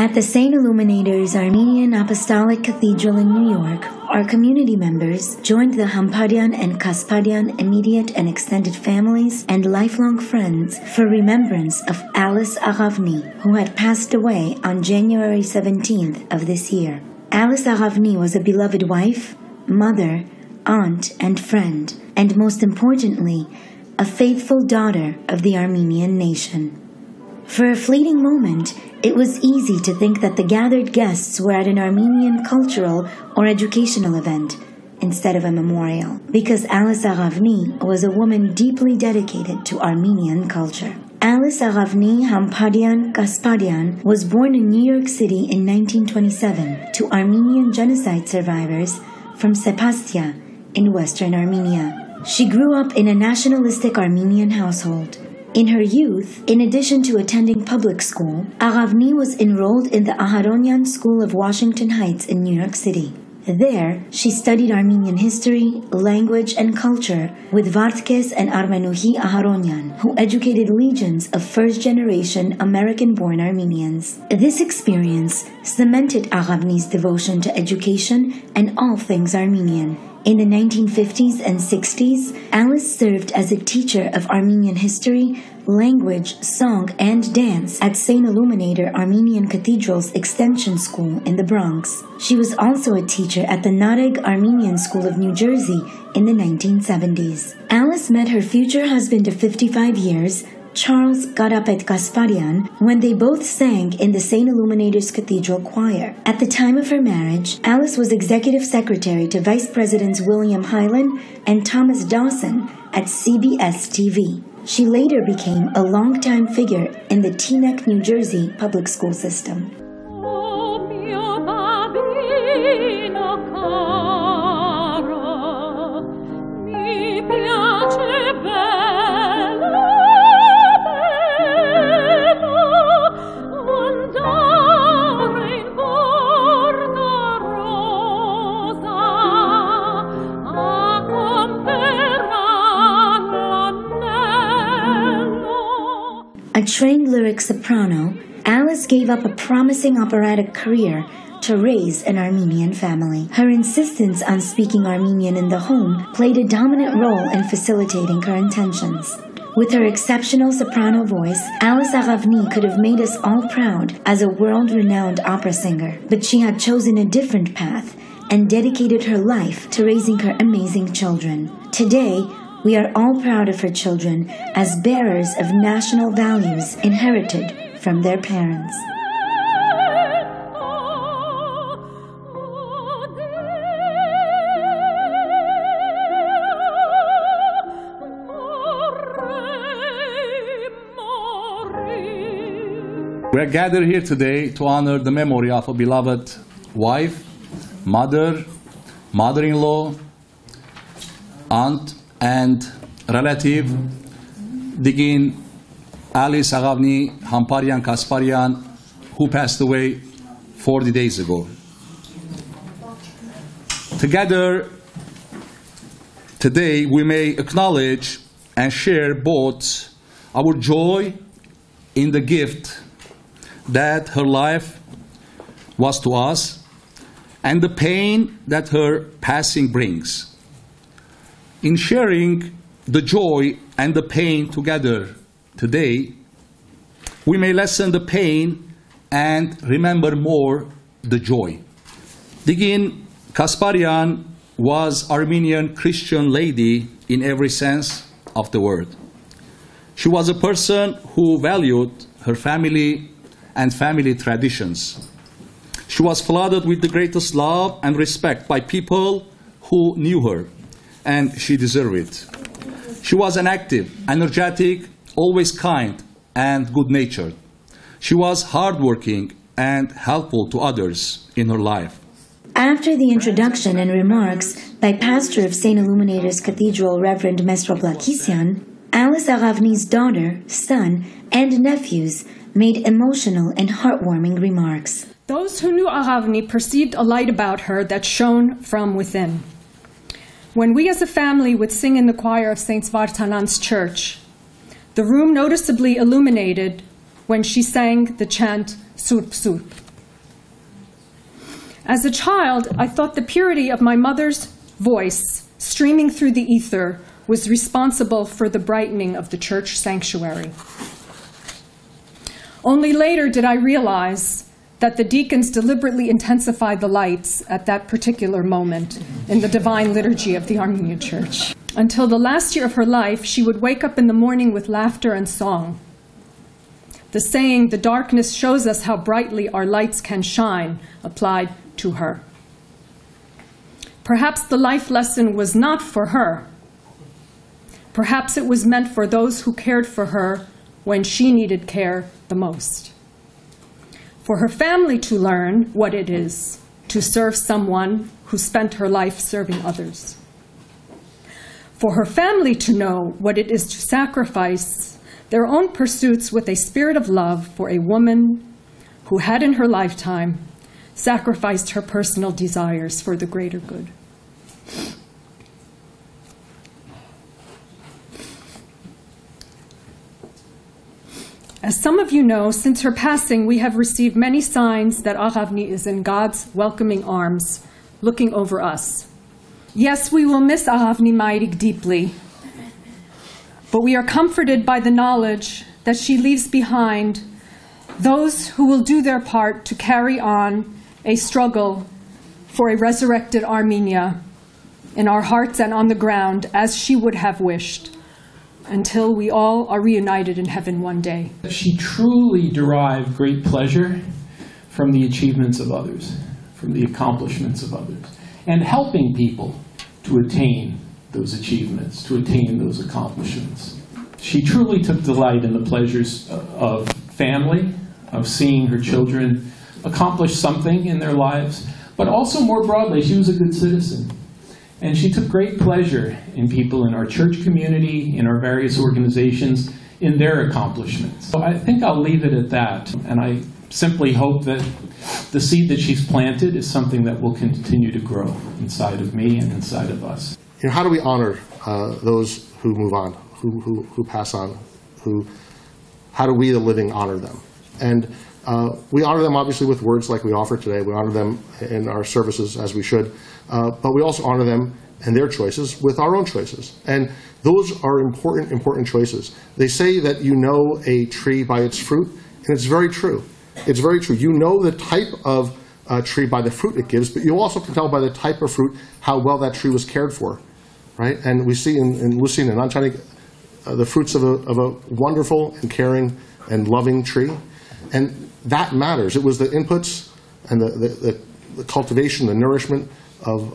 At the St. Illuminator's Armenian Apostolic Cathedral in New York, our community members joined the Hamparian and Kasbarian immediate and extended families and lifelong friends for remembrance of Alice Aghavni, who had passed away on January 17th of this year. Alice Aghavni was a beloved wife, mother, aunt, and friend, and most importantly, a faithful daughter of the Armenian nation. For a fleeting moment, it was easy to think that the gathered guests were at an Armenian cultural or educational event instead of a memorial, because Alice Aghavni was a woman deeply dedicated to Armenian culture. Alice Aghavni Hamparian Kasbarian was born in New York City in 1927 to Armenian genocide survivors from Sepastia in western Armenia. She grew up in a nationalistic Armenian household. In her youth, in addition to attending public school, Aghavni was enrolled in the Aharonian School of Washington Heights in New York City. There, she studied Armenian history, language, and culture with Vartkes and Armenuhi Aharonian, who educated legions of first-generation American-born Armenians. This experience cemented Aghavni's devotion to education and all things Armenian. In the 1950s and 60s, Alice served as a teacher of Armenian history, language, song, and dance at St. Illuminator Armenian Cathedral's Extension School in the Bronx. She was also a teacher at the Nareg Armenian School of New Jersey in the 1970s. Alice met her future husband of 55 years, Charles Garapet Kasbarian, when they both sang in the St. Illuminator's Cathedral Choir. At the time of her marriage, Alice was executive secretary to Vice Presidents William Hyland and Thomas Dawson at CBS TV. She later became a longtime figure in the Teaneck, New Jersey public school system. A trained lyric soprano, Alice gave up a promising operatic career to raise an Armenian family. Her insistence on speaking Armenian in the home played a dominant role in facilitating her intentions. With her exceptional soprano voice, Alice Aghavni could have made us all proud as a world-renowned opera singer, but she had chosen a different path and dedicated her life to raising her amazing children. Today, we are all proud of her children as bearers of national values inherited from their parents. We are gathered here today to honor the memory of a beloved wife, mother, mother-in-law, aunt, and relative, Digin Alice Aghavni Hamparian Kasbarian, who passed away 40 days ago. Together, today, we may acknowledge and share both our joy in the gift that her life was to us and the pain that her passing brings. In sharing the joy and the pain together today, we may lessen the pain and remember more the joy. Digin Kasbarian was Armenian Christian lady in every sense of the word. She was a person who valued her family and family traditions. She was flooded with the greatest love and respect by people who knew her, and she deserved it. She was an active, energetic, always kind, and good-natured. She was hardworking and helpful to others in her life. After the introduction and remarks by pastor of St. Illuminator's Cathedral, Reverend Mesro Blakisyan, Alice Aghavni's daughter, son, and nephews made emotional and heartwarming remarks. Those who knew Aghavni perceived a light about her that shone from within. When we as a family would sing in the choir of St. Vartanan's church, the room noticeably illuminated when she sang the chant Surp Surp. As a child, I thought the purity of my mother's voice streaming through the ether was responsible for the brightening of the church sanctuary. Only later did I realize that the deacons deliberately intensified the lights at that particular moment in the divine liturgy of the Armenian church. Until the last year of her life, she would wake up in the morning with laughter and song. The saying, "The darkness shows us how brightly our lights can shine," applied to her. Perhaps the life lesson was not for her. Perhaps it was meant for those who cared for her when she needed care the most. For her family to learn what it is to serve someone who spent her life serving others. For her family to know what it is to sacrifice their own pursuits with a spirit of love for a woman who had in her lifetime sacrificed her personal desires for the greater good. As some of you know, since her passing, we have received many signs that Aghavni is in God's welcoming arms, looking over us. Yes, we will miss Aghavni Mairik deeply, but we are comforted by the knowledge that she leaves behind those who will do their part to carry on a struggle for a resurrected Armenia in our hearts and on the ground as she would have wished, until we all are reunited in heaven one day. She truly derived great pleasure from the achievements of others, from the accomplishments of others, and helping people to attain those achievements, to attain those accomplishments. She truly took delight in the pleasures of family, of seeing her children accomplish something in their lives, but also more broadly, she was a good citizen. And she took great pleasure in people in our church community, in our various organizations, in their accomplishments. So I think I'll leave it at that. And I simply hope that the seed that she's planted is something that will continue to grow inside of me and inside of us. You know, how do we honor those who move on, who pass on? How do we, the living, honor them? And we honor them, obviously, with words like we offer today. We honor them in our services, as we should. But we also honor them and their choices with our own choices. And those are important, important choices. They say that you know a tree by its fruit, and it's very true. It's very true. You know the type of tree by the fruit it gives, but you also can tell by the type of fruit how well that tree was cared for, right? And we see in Lucien and Antanik the fruits of a wonderful and caring and loving tree. And that matters. It was the inputs and the cultivation, the nourishment of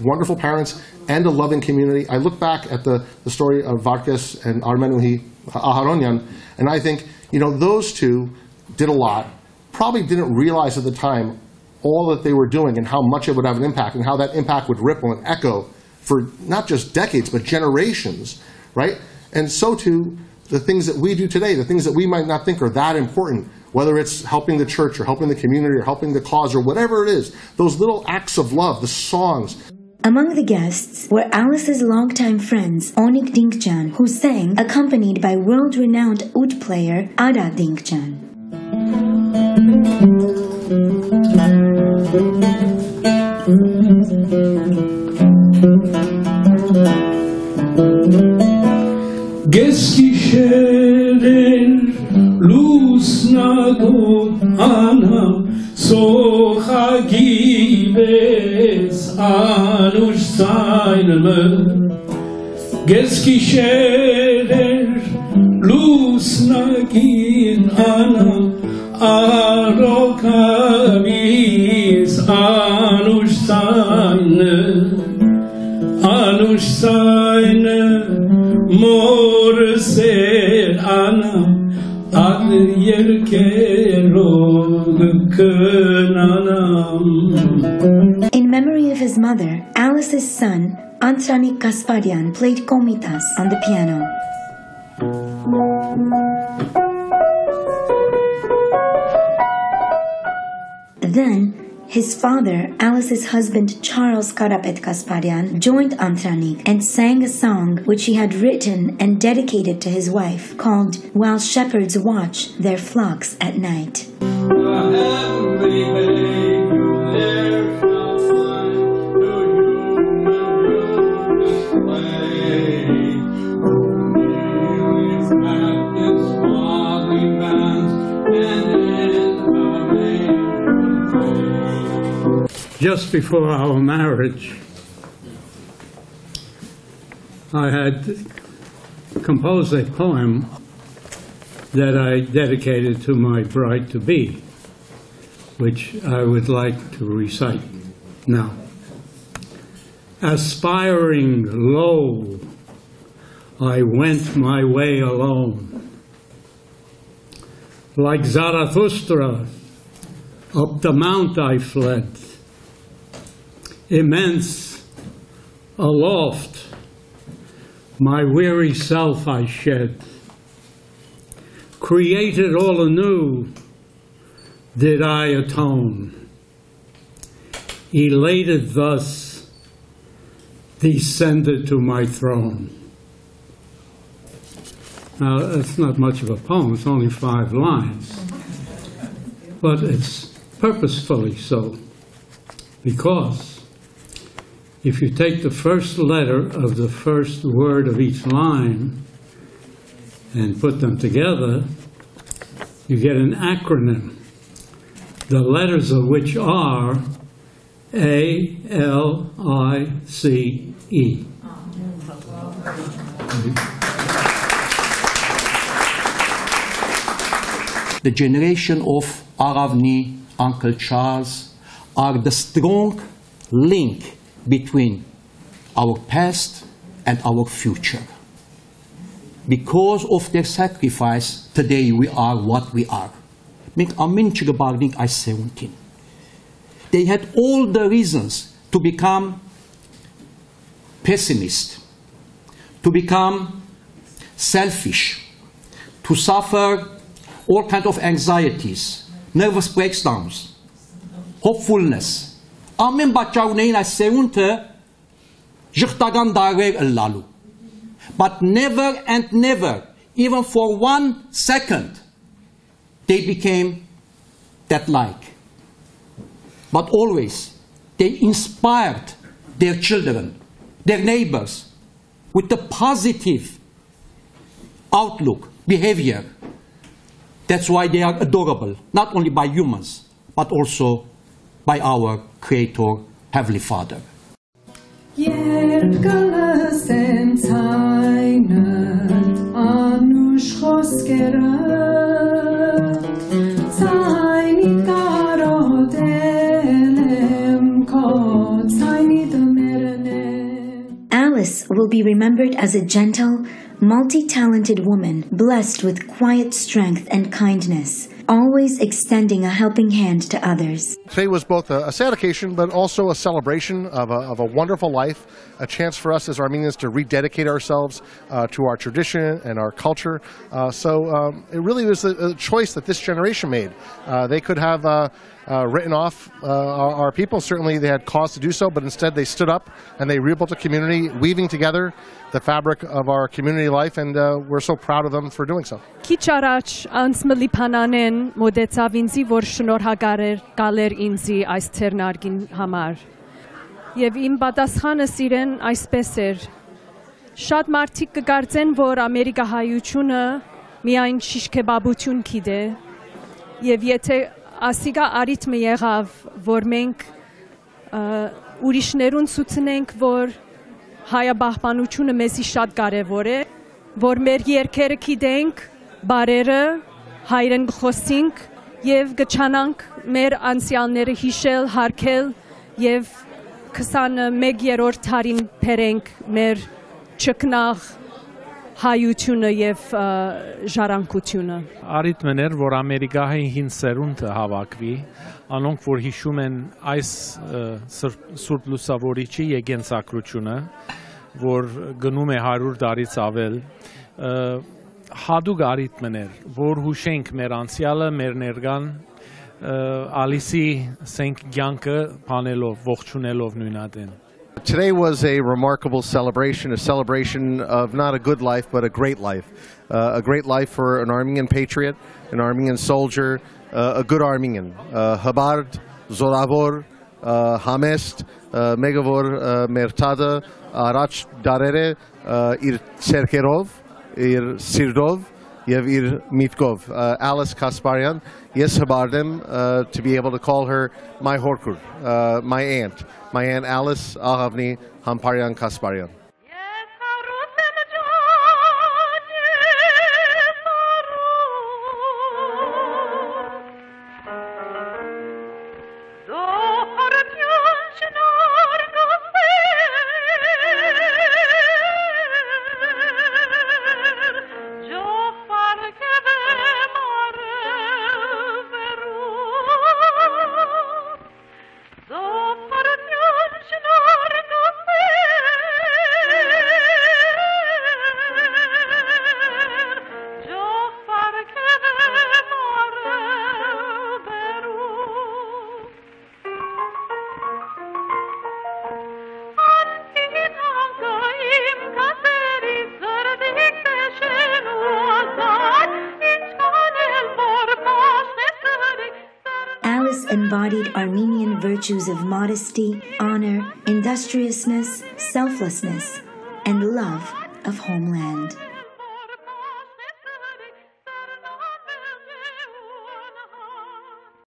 wonderful parents and a loving community. I look back at the story of Varkas and Armenian, and I think, you know, those two did a lot, probably didn't realize at the time all that they were doing and how much it would have an impact and how that impact would ripple and echo for not just decades, but generations, right? And so too, the things that we do today, the things that we might not think are that important, whether it's helping the church or helping the community or helping the cause or whatever it is, those little acts of love, the songs. Among the guests were Alice's longtime friends, Onik Dinkcan, who sang, accompanied by world-renowned oud player Ada Dinkcan. Lusnado ana sochagibes anush sainme Geskisherer lusnagin ana arokabis anush saine morser ana In memory of his mother, Alice's son, Antranik Kasbarian, played komitas on the piano. Then, his father, Alice's husband Charles, got up at Kasbarian, joined Antranik, and sang a song which he had written and dedicated to his wife, called While Shepherds Watch Their Flocks at Night. Just before our marriage, I had composed a poem that I dedicated to my bride-to-be, which I would like to recite now. Aspiring low, I went my way alone. Like Zarathustra, up the mount I fled. Immense, aloft, my weary self I shed. Created all anew, did I atone. Elated thus, descended to my throne. Now, that's not much of a poem, it's only 5 lines. But it's purposefully so, because if you take the first letter of the first word of each line and put them together, you get an acronym, the letters of which are A-L-I-C-E. The generation of Aghavni, Uncle Charles, are the strong link between our past and our future. Because of their sacrifice, today we are what we are. They had all the reasons to become pessimist, to become selfish, to suffer all kinds of anxieties, nervous breakdowns, hopefulness. Ամեն բաճարունեին այս սերունդը ժխտական դարեր ըլլալու. But never and never, even for 1 second, they became that like. But always, they inspired their children, their neighbors, with the positive outlook, behavior. That's why they are adorable, not only by humans, but also by our Creator, Heavenly Father. Alice will be remembered as a gentle, multi-talented woman, blessed with quiet strength and kindness, always extending a helping hand to others. Today was both a sad occasion, but also a celebration of a wonderful life, a chance for us as Armenians to rededicate ourselves to our tradition and our culture. So it really was a choice that this generation made. They could have written off our people. Certainly they had cause to do so, but instead they stood up and they rebuilt a community, weaving together the fabric of our community life, and we're so proud of them for doing so. Քիչ առաջ անցմլի փանանեն մոդեցավ ինձի, որ շնորհակալ էր ինձի այս թերնարգին համար։ Եվ իմ պատասխանս իրեն այսպես էր. Շատ մարդիկ կգործեն, որ ամերիկահայությունը միայն շիշքեբաբություն գիտե, եւ եթե ասիգա արիթմը եղավ, որ մենք ուրիշներուն ցուցնենք, որ հայաբահբանությունը մեզի շատ կարևոր է, որ մեր երկերը գիտենք, բարերը, հայրեն խոսենք եւ գճանանք մեր անցյալները հիշել, հարգել եւ 21-րդ դարին բերենք մեր ճկնաղ հայությունը եւ ժառանգությունը։ Արիթմն էր, որ Ամերիկայի հին սերունդը հավաքվի, անոնք որ հիշում են այս Սուրբ Լուսավորիչի եկեղեցակրությունը, որ գնում է 100 տարից ավել, հատուկ արիթմն էր, որ հուշենք մեր անցյալը, մեր ներկան, Alice-ի սենք կյանքը բանելով, ողջունելով նույնատեն։ Today was a remarkable celebration, a celebration of not a good life, but a great life. A great life for an Armenian patriot, an Armenian soldier, a good Armenian. Habard, Zoravor, Hamest, Megavor, Mertada, Arach Darere, Ir Serkerov, Ir Sirdov, Yev Ir Mitkov. Alice Kasbarian, yes, Habardem, to be able to call her my Horkur, my aunt Alice Aghavni, Hamparian, Kasbarian. Alice embodied Armenian virtues of modesty, honor, industriousness, selflessness, and love of homeland.